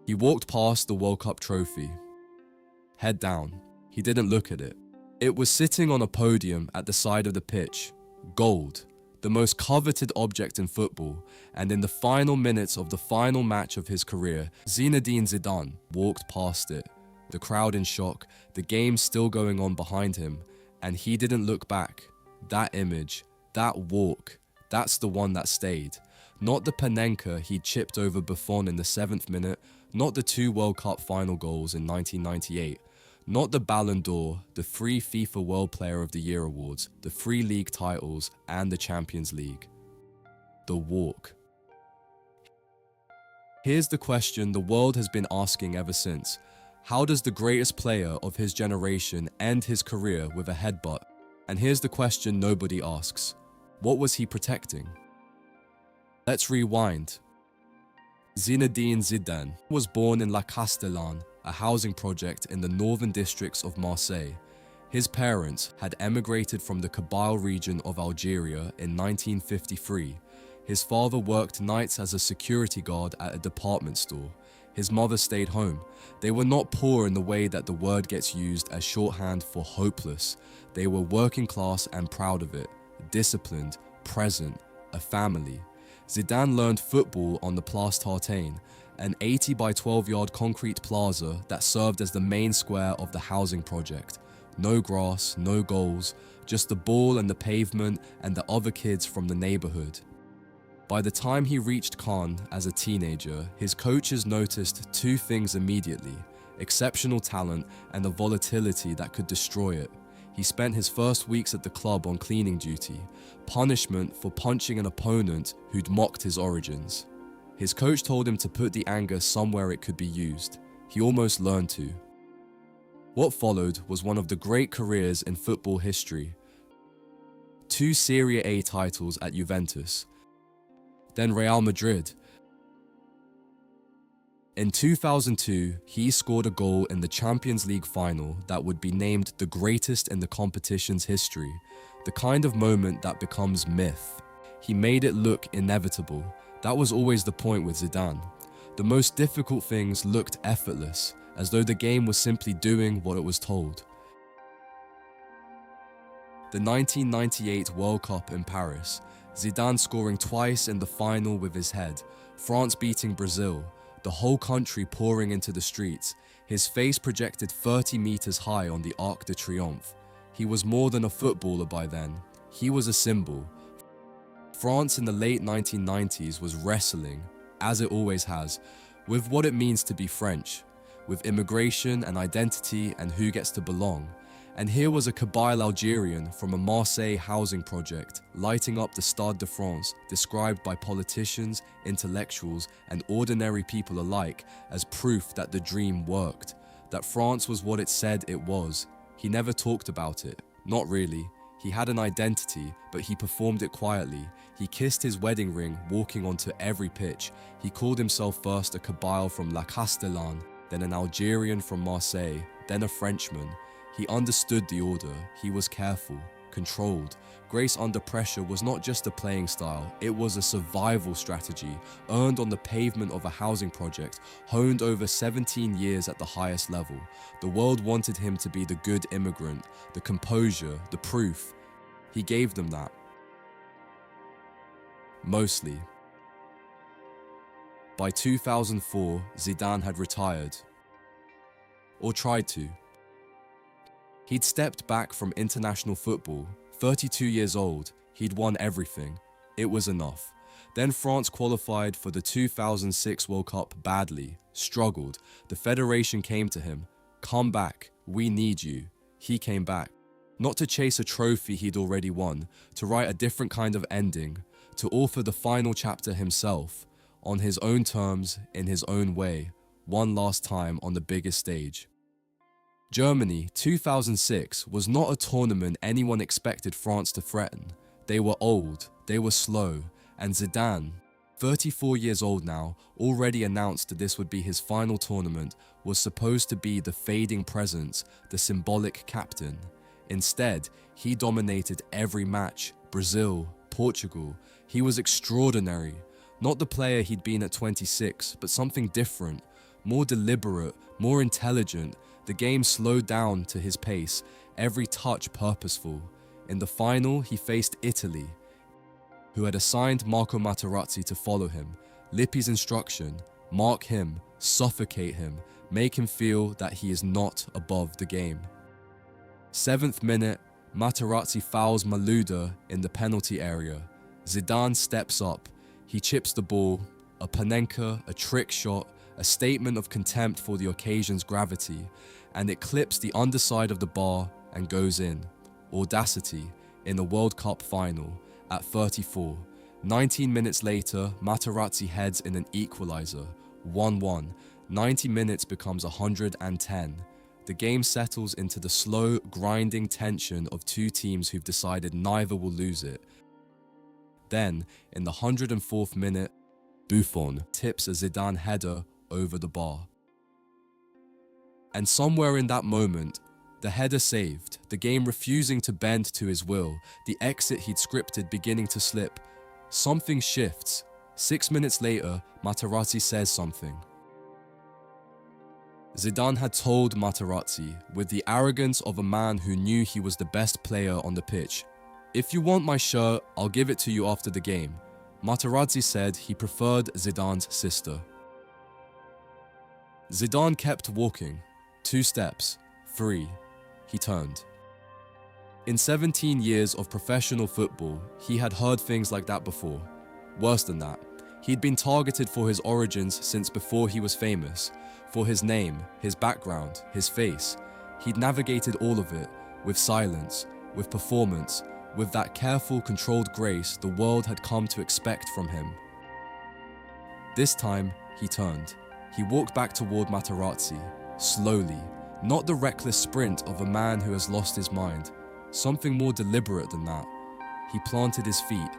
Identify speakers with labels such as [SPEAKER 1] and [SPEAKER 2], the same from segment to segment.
[SPEAKER 1] He walked past the World Cup trophy. Head down. He didn't look at it. It was sitting on a podium at the side of the pitch. Gold. The most coveted object in football, and in the final minutes of the final match of his career, Zinedine Zidane walked past it. The crowd in shock, the game still going on behind him, and he didn't look back. That image, that walk, that's the one that stayed. Not the panenka he chipped over Buffon in the 7th minute, not the 2 World Cup final goals in 1998, not the Ballon d'Or, the 3 FIFA World Player of the Year awards, the 3 league titles, and the Champions League. The walk. Here's the question the world has been asking ever since. How does the greatest player of his generation end his career with a headbutt? And here's the question nobody asks. What was he protecting? Let's rewind. Zinedine Zidane was born in Castellane, a housing project in the northern districts of Marseille. His parents had emigrated from the Kabyle region of Algeria in 1953. His father worked nights as a security guard at a department store. His mother stayed home. They were not poor in the way that the word gets used as shorthand for hopeless. They were working class and proud of it, disciplined, present, a family. Zidane learned football on the Place Tartaine, an 80 by 12 yard concrete plaza that served as the main square of the housing project. No grass, no goals, just the ball and the pavement and the other kids from the neighborhood. By the time he reached Caen as a teenager, his coaches noticed 2 things immediately: exceptional talent and the volatility that could destroy it. He spent his first weeks at the club on cleaning duty, punishment for punching an opponent who'd mocked his origins. His coach told him to put the anger somewhere it could be used. He almost learned to. What followed was one of the great careers in football history. 2 Serie A titles at Juventus, then Real Madrid. In 2002, he scored a goal in the Champions League final that would be named the greatest in the competition's history, the kind of moment that becomes myth. He made it look inevitable. That was always the point with Zidane. The most difficult things looked effortless, as though the game was simply doing what it was told. The 1998 World Cup in Paris, Zidane scoring twice in the final with his head, France beating Brazil, the whole country pouring into the streets, his face projected 30 meters high on the Arc de Triomphe. He was more than a footballer by then. He was a symbol. France in the late 1990s was wrestling, as it always has, with what it means to be French, with immigration and identity and who gets to belong. And here was a Kabyle Algerian from a Marseille housing project lighting up the Stade de France, described by politicians, intellectuals, and ordinary people alike as proof that the dream worked, that France was what it said it was. He never talked about it, not really. He had an identity, but he performed it quietly. He kissed his wedding ring walking onto every pitch. He called himself first a Kabyle from Castellane, then an Algerian from Marseille, then a Frenchman. He understood the order. He was careful, controlled. Grace under pressure was not just a playing style, it was a survival strategy, earned on the pavement of a housing project, honed over 17 years at the highest level. The world wanted him to be the good immigrant, the composure, the proof. He gave them that. Mostly. By 2004, Zidane had retired. Or tried to. He'd stepped back from international football. 32 years old, he'd won everything. It was enough. Then France qualified for the 2006 World Cup badly, struggled. The federation came to him. Come back, we need you. He came back. Not to chase a trophy he'd already won, to write a different kind of ending, to author the final chapter himself, on his own terms, in his own way, one last time on the biggest stage. Germany 2006 was not a tournament anyone expected France to threaten. They were old, they were slow, and Zidane, 34 years old now, already announced that this would be his final tournament, was supposed to be the fading presence, the symbolic captain. Instead, he dominated every match, Brazil, Portugal. He was extraordinary. Not the player he'd been at 26, but something different. more deliberate, more intelligent. The game slowed down to his pace, every touch purposeful. In the final, he faced Italy, who had assigned Marco Materazzi to follow him. Lippi's instruction: mark him, suffocate him, make him feel that he is not above the game. 7th minute, Materazzi fouls Malouda in the penalty area. Zidane steps up. He chips the ball, a panenka, a trick shot, a statement of contempt for the occasion's gravity, and it clips the underside of the bar and goes in. Audacity in the World Cup final at 34. 19 minutes later, Materazzi heads in an equalizer, 1-1. 90 minutes becomes 110. The game settles into the slow, grinding tension of two teams who've decided neither will lose it. Then, in the 104th minute, Buffon tips a Zidane header over the bar. And somewhere in that moment, the header saved, the game refusing to bend to his will, the exit he'd scripted beginning to slip. Something shifts. 6 minutes later, Materazzi says something. Zidane had told Materazzi, with the arrogance of a man who knew he was the best player on the pitch, "If you want my shirt, I'll give it to you after the game." Materazzi said he preferred Zidane's sister. Zidane kept walking. 2 steps. 3. He turned. In 17 years of professional football, he had heard things like that before. Worse than that, he'd been targeted for his origins since before he was famous. For his name, his background, his face. He'd navigated all of it, with silence, with performance, with that careful, controlled grace the world had come to expect from him. This time, he turned. He walked back toward Materazzi, slowly, not the reckless sprint of a man who has lost his mind. Something more deliberate than that. He planted his feet,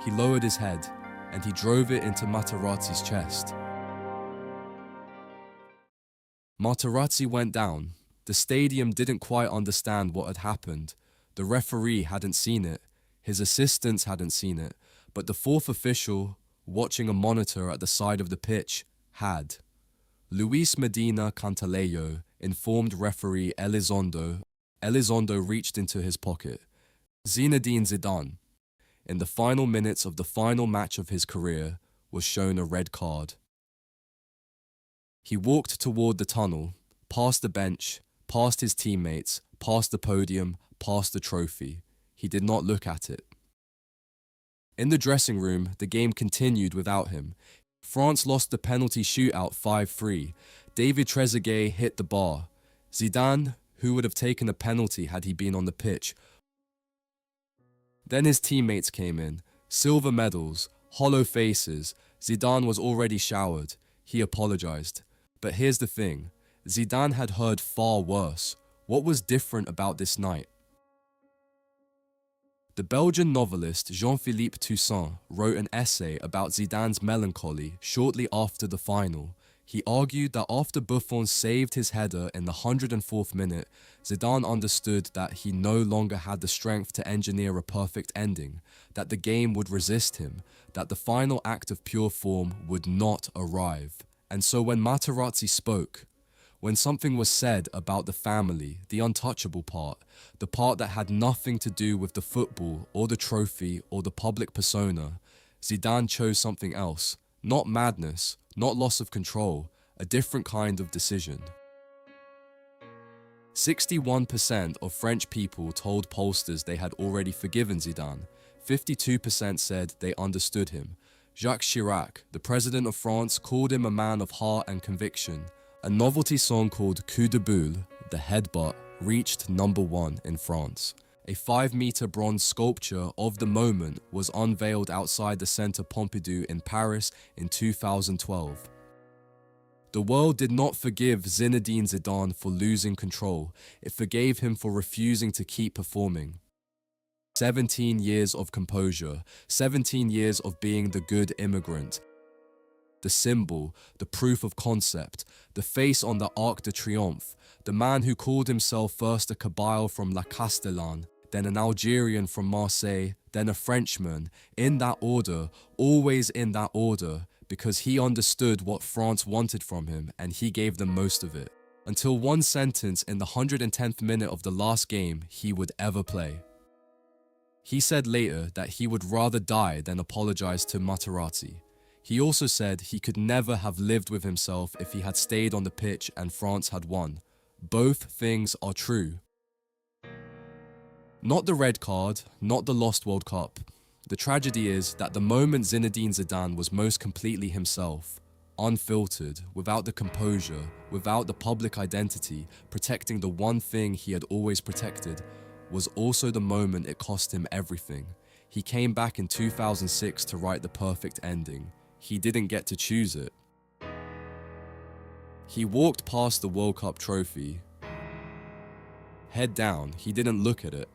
[SPEAKER 1] he lowered his head, and he drove it into Materazzi's chest. Materazzi went down. The stadium didn't quite understand what had happened. The referee hadn't seen it. His assistants hadn't seen it. But the fourth official, watching a monitor at the side of the pitch, had. Luis Medina Cantalejo informed referee Elizondo. Elizondo reached into his pocket. Zinedine Zidane, in the final minutes of the final match of his career, was shown a red card. He walked toward the tunnel, past the bench, past his teammates, past the podium, past the trophy. He did not look at it. In the dressing room, the game continued without him. France lost the penalty shootout 5-3. David Trezeguet hit the bar. Zidane, who would have taken a penalty had he been on the pitch. Then his teammates came in. Silver medals, hollow faces. Zidane was already showered. He apologized. But here's the thing. Zidane had heard far worse. What was different about this night? The Belgian novelist Jean-Philippe Toussaint wrote an essay about Zidane's melancholy shortly after the final. He argued that after Buffon saved his header in the 104th minute, Zidane understood that he no longer had the strength to engineer a perfect ending, that the game would resist him, that the final act of pure form would not arrive. And so when Materazzi spoke, when something was said about the family, the untouchable part, the part that had nothing to do with the football or the trophy or the public persona, Zidane chose something else. Not madness, not loss of control, a different kind of decision. 61% of French people told pollsters they had already forgiven Zidane. 52% said they understood him. Jacques Chirac, the president of France, called him a man of heart and conviction. A novelty song called Coup de Boule, the Headbutt, reached #1 in France. A 5-meter bronze sculpture of the moment was unveiled outside the Centre Pompidou in Paris in 2012. The world did not forgive Zinedine Zidane for losing control. It forgave him for refusing to keep performing. 17 years of composure, 17 years of being the good immigrant, the symbol, the proof of concept, the face on the Arc de Triomphe, the man who called himself first a Kabyle from La Castellane, then an Algerian from Marseille, then a Frenchman, in that order, always in that order, because he understood what France wanted from him and he gave them most of it. Until one sentence in the 110th minute of the last game he would ever play. He said later that he would rather die than apologize to Materazzi. He also said he could never have lived with himself if he had stayed on the pitch and France had won. Both things are true. Not the red card, not the lost World Cup. The tragedy is that the moment Zinedine Zidane was most completely himself, unfiltered, without the composure, without the public identity, protecting the one thing he had always protected, was also the moment it cost him everything. He came back in 2006 to write the perfect ending. He didn't get to choose it. He walked past the World Cup trophy. Head down, he didn't look at it.